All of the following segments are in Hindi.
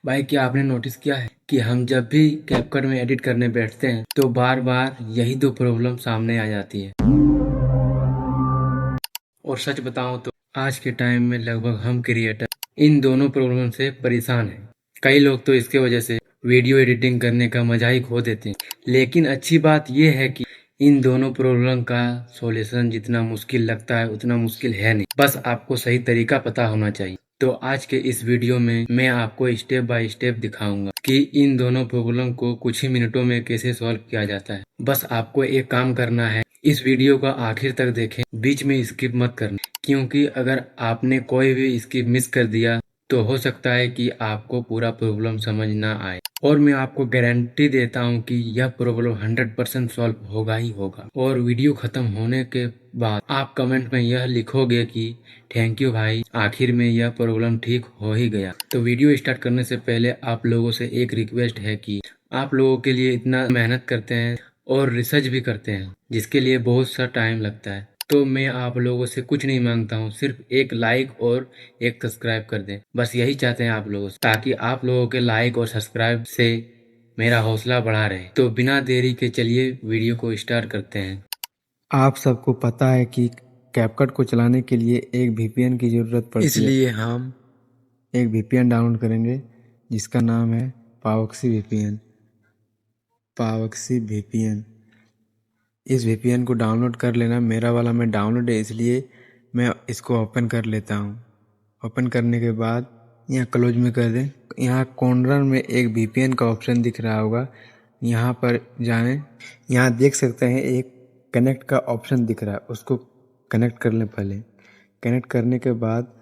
भाई क्या आपने नोटिस किया है कि हम जब भी कैपकट में एडिट करने बैठते हैं तो बार बार यही दो प्रॉब्लम सामने आ जाती है। और सच बताऊं तो आज के टाइम में लगभग हम क्रिएटर इन दोनों प्रॉब्लम से परेशान हैं। कई लोग तो इसके वजह से वीडियो एडिटिंग करने का मजा ही खो देते हैं। लेकिन अच्छी बात यह है कि इन दोनों प्रॉब्लम का सॉल्यूशन जितना मुश्किल लगता है उतना मुश्किल है नहीं, बस आपको सही तरीका पता होना चाहिए। तो आज के इस वीडियो में मैं आपको स्टेप बाय स्टेप दिखाऊंगा कि इन दोनों प्रॉब्लम को कुछ ही मिनटों में कैसे सॉल्व किया जाता है। बस आपको एक काम करना है, इस वीडियो का आखिर तक देखें, बीच में स्किप मत करना, क्योंकि अगर आपने कोई भी स्किप मिस कर दिया तो हो सकता है कि आपको पूरा प्रॉब्लम समझ ना आए। और मैं आपको गारंटी देता हूं कि यह प्रॉब्लम 100% सॉल्व होगा ही होगा। और वीडियो खत्म होने के बाद आप कमेंट में यह लिखोगे कि थैंक यू भाई, आखिर में यह प्रॉब्लम ठीक हो ही गया। तो वीडियो स्टार्ट करने से पहले आप लोगों से एक रिक्वेस्ट है कि आप लोगों के लिए इतना मेहनत करते हैं और रिसर्च भी करते हैं जिसके लिए बहुत सा टाइम लगता है, तो मैं आप लोगों से कुछ नहीं मांगता हूँ, सिर्फ एक लाइक और एक सब्सक्राइब कर दें। बस यही चाहते हैं आप लोगों से, ताकि आप लोगों के लाइक और सब्सक्राइब से मेरा हौसला बढ़ा रहे। तो बिना देरी के चलिए वीडियो को स्टार्ट करते हैं। आप सबको पता है कि कैपकट को चलाने के लिए एक वीपीएन की जरूरत पड़ती है, इसलिए हम एक वीपीएन डाउनलोड करेंगे जिसका नाम है पावोक्सी वीपीएन। पावोक्सी वीपीएन, इस वीपीएन को डाउनलोड कर लेना। मेरा वाला में डाउनलोड है इसलिए मैं इसको ओपन कर लेता हूँ। ओपन करने के बाद यहाँ क्लोज में कर दें। यहाँ कॉर्नर में एक वीपीएन का ऑप्शन दिख रहा होगा, यहाँ पर जाएं। यहाँ देख सकते हैं एक कनेक्ट का ऑप्शन दिख रहा है, उसको कनेक्ट कर लें। पहले कनेक्ट करने के बाद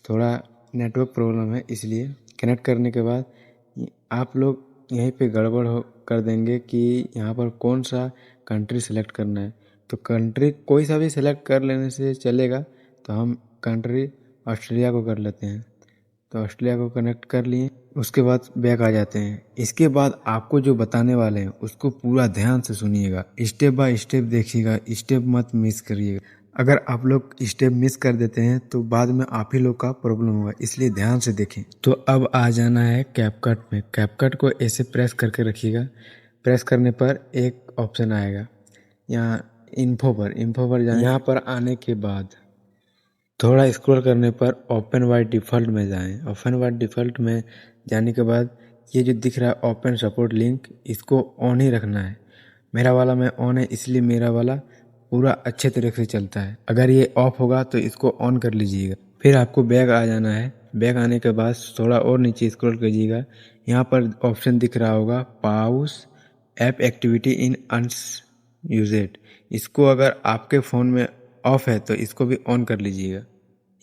थोड़ा नेटवर्क प्रॉब्लम है इसलिए कनेक्ट करने के बाद आप लोग यहीं पे गड़बड़ हो कर देंगे कि यहाँ पर कौन सा कंट्री सेलेक्ट करना है। तो कंट्री कोई सा भी सेलेक्ट कर लेने से चलेगा, तो हम कंट्री ऑस्ट्रेलिया को कर लेते हैं। तो ऑस्ट्रेलिया को कनेक्ट कर लिए, उसके बाद बैक आ जाते हैं। इसके बाद आपको जो बताने वाले हैं उसको पूरा ध्यान से सुनिएगा, स्टेप बाय स्टेप देखिएगा, स्टेप मत मिस करिएगा। अगर आप लोग स्टेप मिस कर देते हैं तो बाद में आप ही लोग का प्रॉब्लम होगा, इसलिए ध्यान से देखें। तो अब आ जाना है कैपकट में। कैपकट को ऐसे प्रेस करके रखिएगा। प्रेस करने पर एक ऑप्शन आएगा, यहाँ इन्फो पर जाएं। यहाँ पर आने के बाद थोड़ा स्क्रॉल करने पर ओपन बाय डिफ़ॉल्ट में जाएं। ओपन बाय डिफ़ॉल्ट में जाने के बाद ये जो दिख रहा है ओपन सपोर्ट लिंक, इसको ऑन ही रखना है। मेरा वाला में ऑन है इसलिए मेरा वाला पूरा अच्छे तरीके से चलता है। अगर ये ऑफ होगा तो इसको ऑन कर लीजिएगा। फिर आपको बैक आ जाना है। बैक आने के बाद थोड़ा और नीचे स्क्रॉल कीजिएगा, यहाँ पर ऑप्शन दिख रहा होगा पाउस ऐप एक्टिविटी इन अनयूज्ड। इसको अगर आपके फ़ोन में ऑफ है तो इसको भी ऑन कर लीजिएगा।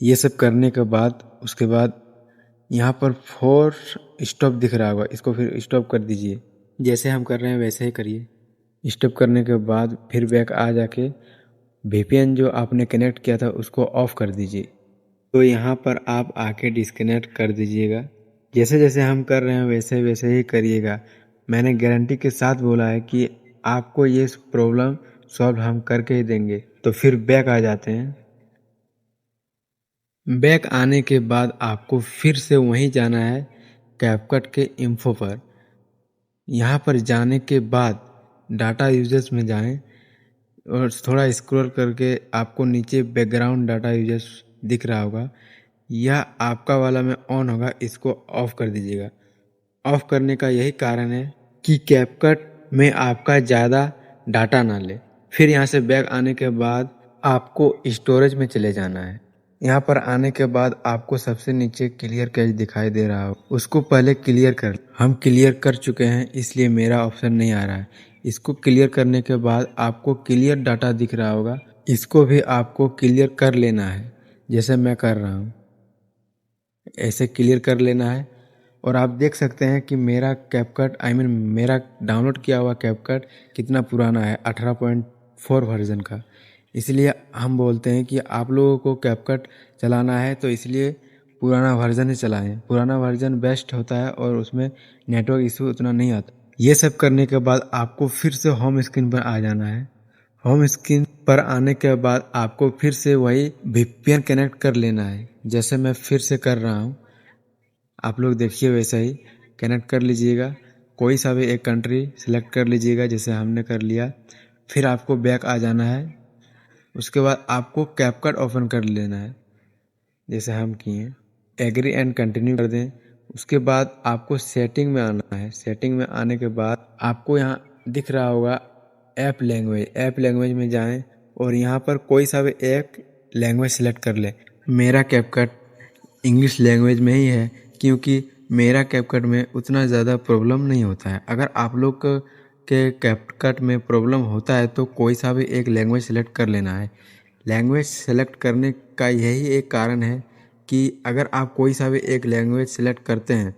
ये सब करने के बाद उसके बाद यहाँ पर 4 स्टॉप दिख रहा होगा, इसको फिर स्टॉप कर दीजिए। जैसे हम कर रहे हैं वैसे ही करिए। स्टॉप करने के बाद फिर बैक आ जाके वीपीएन जो आपने कनेक्ट किया था उसको ऑफ कर दीजिए। तो यहाँ पर आप आके डिस्कनेक्ट कर दीजिएगा। जैसे जैसे हम कर रहे हैं वैसे वैसे ही करिएगा। मैंने गारंटी के साथ बोला है कि आपको ये प्रॉब्लम सॉल्व हम करके ही देंगे। तो फिर बैक आ जाते हैं। बैक आने के बाद आपको फिर से वहीं जाना है कैपकट के इन्फो पर। यहाँ पर जाने के बाद डाटा यूजर्स में जाएं और थोड़ा स्क्रॉल करके आपको नीचे बैकग्राउंड डाटा यूजर्स दिख रहा होगा, यह आपका वाला में ऑन होगा, इसको ऑफ कर दीजिएगा। ऑफ करने का यही कारण है कि कैपकट में आपका ज़्यादा डाटा ना ले। फिर यहाँ से बैक आने के बाद आपको स्टोरेज में चले जाना है। यहाँ पर आने के बाद आपको सबसे नीचे क्लियर कैश दिखाई दे रहा हो, उसको पहले क्लियर कर। हम क्लियर कर चुके हैं इसलिए मेरा ऑप्शन नहीं आ रहा है। इसको क्लियर करने के बाद आपको क्लियर डाटा दिख रहा होगा, इसको भी आपको क्लियर कर लेना है जैसे मैं कर रहा हूँ। ऐसे क्लियर कर लेना है। और आप देख सकते हैं कि मेरा कैपकट मेरा डाउनलोड किया हुआ कैपकट कितना पुराना है, 18.4 वर्जन का। इसलिए हम बोलते हैं कि आप लोगों को कैपकट चलाना है तो इसलिए पुराना वर्जन ही चलाएं। पुराना वर्जन बेस्ट होता है और उसमें नेटवर्क इशू उतना नहीं आता। ये सब करने के बाद आपको फिर से होम स्क्रीन पर आ जाना है। होम स्क्रीन पर आने के बाद आपको फिर से वही वीपीएन कनेक्ट कर लेना है जैसे मैं फिर से कर रहा हूँ। आप लोग देखिए वैसा ही कनेक्ट कर लीजिएगा। कोई सा भी एक कंट्री सिलेक्ट कर लीजिएगा, जैसे हमने कर लिया। फिर आपको बैक आ जाना है। उसके बाद आपको कैपकट ओपन कर लेना है, जैसे हम किए। एग्री एंड कंटिन्यू कर दें। उसके बाद आपको सेटिंग में आना है। सेटिंग में आने के बाद आपको यहाँ दिख रहा होगा ऐप लैंग्वेज। ऐप लैंग्वेज में जाएं और यहाँ पर कोई सा भी एक लैंग्वेज सेलेक्ट कर लें। मेरा कैपकट इंग्लिश लैंग्वेज में ही है, क्योंकि मेरा कैपकट में उतना ज़्यादा प्रॉब्लम नहीं होता है। अगर आप लोग के कैपकट में प्रॉब्लम होता है तो कोई सा भी एक लैंग्वेज सेलेक्ट कर लेना है। लैंग्वेज सेलेक्ट करने का यही एक कारण है कि अगर आप कोई सा भी एक लैंग्वेज सेलेक्ट करते हैं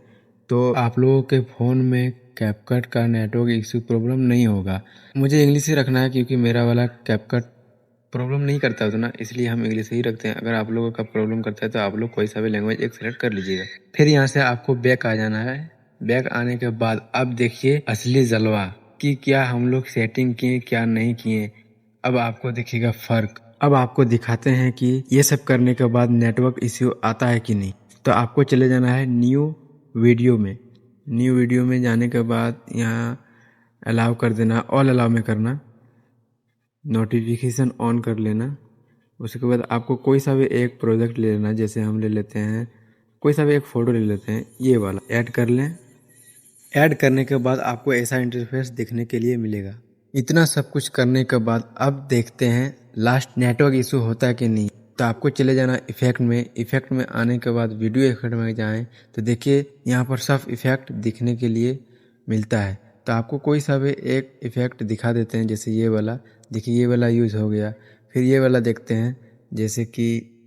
तो आप लोगों के फ़ोन में कैपकट का नेटवर्क इशू प्रॉब्लम नहीं होगा। मुझे इंग्लिश ही रखना है, क्योंकि मेरा वाला कैपकट प्रॉब्लम नहीं करता उतना, इसलिए हम इंग्लिश ही रखते हैं। अगर आप लोगों का प्रॉब्लम करता है तो आप लोग कोई सा भी लैंग्वेज एक सेलेक्ट कर लीजिएगा। फिर यहाँ से आपको बैक आ जाना है। बैक आने के बाद अब देखिए असली जलवा कि क्या हम लोग सेटिंग किए क्या नहीं किए। अब आपको दिखेगा फ़र्क। अब आपको दिखाते हैं कि ये सब करने के बाद नेटवर्क इश्यू आता है कि नहीं। तो आपको चले जाना है न्यू वीडियो में। न्यू वीडियो में जाने के बाद यहाँ अलाउ कर देना, ऑल अलाउ में करना, नोटिफिकेशन ऑन कर लेना। उसके बाद आपको कोई सा भी एक प्रोजेक्ट ले लेना, जैसे हम ले लेते हैं कोई सा भी एक फ़ोटो ले लेते हैं, ये वाला ऐड कर लें। ऐड करने के बाद आपको ऐसा इंटरफेस देखने के लिए मिलेगा। इतना सब कुछ करने के बाद अब देखते हैं लास्ट नेटवर्क इशू होता है कि नहीं। तो आपको चले जाना इफ़ेक्ट में। इफ़ेक्ट में आने के बाद वीडियो इफेक्ट में जाएं तो देखिए यहाँ पर सब इफ़ेक्ट दिखने के लिए मिलता है। तो आपको कोई सा भी एक इफ़ेक्ट दिखा देते हैं, जैसे ये वाला। देखिए ये वाला यूज़ हो गया। फिर ये वाला देखते हैं, जैसे कि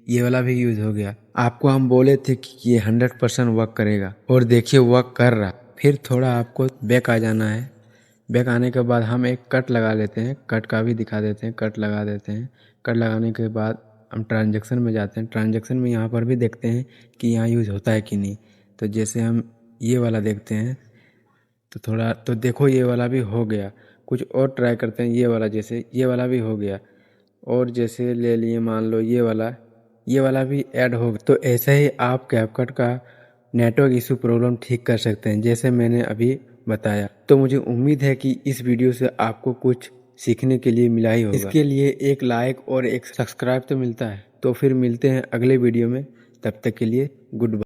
ये वाला भी यूज़ हो गया। आपको हम बोले थे कि ये 100% वर्क करेगा, और देखिए वर्क कर रहा। फिर थोड़ा आपको बैक आ जाना है। बैक आने के बाद हम एक कट लगा लेते हैं। कट का भी दिखा देते हैं, कट लगा देते हैं। कट लगाने के बाद हम ट्रांजैक्शन में जाते हैं। ट्रांजैक्शन में यहाँ पर भी देखते हैं कि यहाँ यूज़ होता है कि नहीं। तो जैसे हम ये वाला देखते हैं तो थोड़ा तो देखो ये वाला भी हो गया। कुछ और ट्राई करते हैं, ये वाला, जैसे ये वाला भी हो गया। और जैसे ले लिए मान लो ये वाला भी ऐड हो गया। तो ऐसे ही आप कैपकट का नेटवर्क इशू प्रॉब्लम ठीक कर सकते हैं, जैसे मैंने अभी बताया। तो मुझे उम्मीद है कि इस वीडियो से आपको कुछ सीखने के लिए मिला ही होगा। इसके लिए एक लाइक और एक सब्सक्राइब तो मिलता है। तो फिर मिलते हैं अगले वीडियो में, तब तक के लिए गुड बाय।